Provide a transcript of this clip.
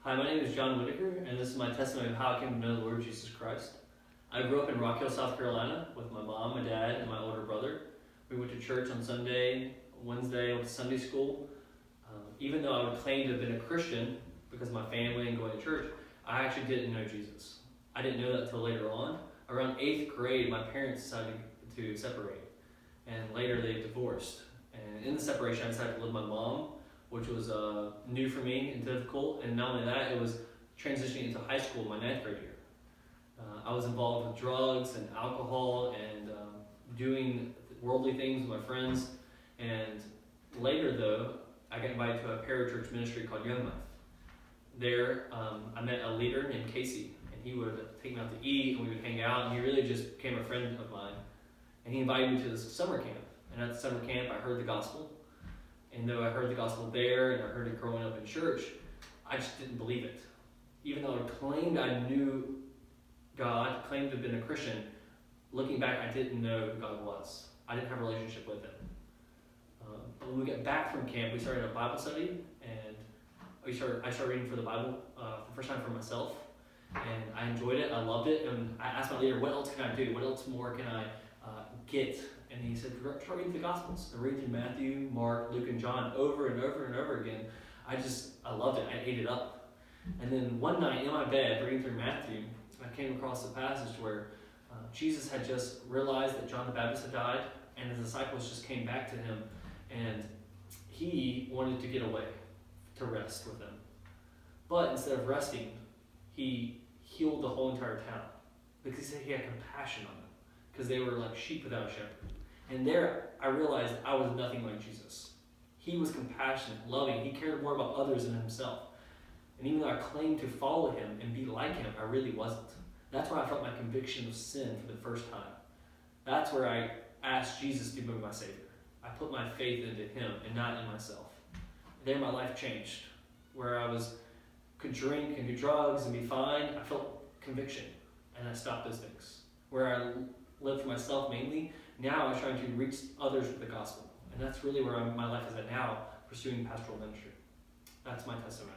Hi, my name is John Whiteaker, and this is my testimony of how I came to know the Lord Jesus Christ. I grew up in Rock Hill, South Carolina with my mom, my dad, and my older brother. We went to church on Sunday, Wednesday, went to Sunday school. Even though I would claim to have been a Christian because of my family and going to church, I actually didn't know Jesus. I didn't know that until later on. Around 8th grade, my parents decided to separate, and later they divorced. And in the separation, I decided to live with my mom, which was new for me and difficult. And not only that, it was transitioning into high school, my 9th grade year. I was involved with drugs and alcohol and doing worldly things with my friends. And later, though, I got invited to a parachurch ministry called Young Life. There, I met a leader named Casey, and he would take me out to eat, and we would hang out, and he really just became a friend of mine. And he invited me to this summer camp. And at the summer camp, I heard the gospel. And though I heard the gospel there, and I heard it growing up in church, I just didn't believe it. Even though I claimed I knew God, claimed to have been a Christian, looking back, I didn't know who God was. I didn't have a relationship with Him. But when we got back from camp, we started a Bible study, and I started reading for the Bible for the first time for myself. And I enjoyed it, I loved it, and I asked my leader, what else can I do? What else more can I get? And he said, start reading the Gospels. I read through Matthew, Mark, Luke, and John over and over and over again. I loved it. I ate it up. And then one night in my bed, reading through Matthew, I came across a passage where Jesus had just realized that John the Baptist had died, and his disciples just came back to him, and he wanted to get away to rest with them. But instead of resting, he healed the whole entire town because he said he had compassion on them because they were like sheep without a shepherd. And there, I realized I was nothing like Jesus. He was compassionate, loving. He cared more about others than himself. And even though I claimed to follow him and be like him, I really wasn't. That's where I felt my conviction of sin for the first time. That's where I asked Jesus to be my Savior. I put my faith into him and not in myself. There my life changed. Where I could drink and do drugs and be fine, I felt conviction. And I stopped those things. Where I lived for myself mainly, now I'm trying to reach others with the gospel. And that's really where my life is at now, pursuing pastoral ministry. That's my testimony.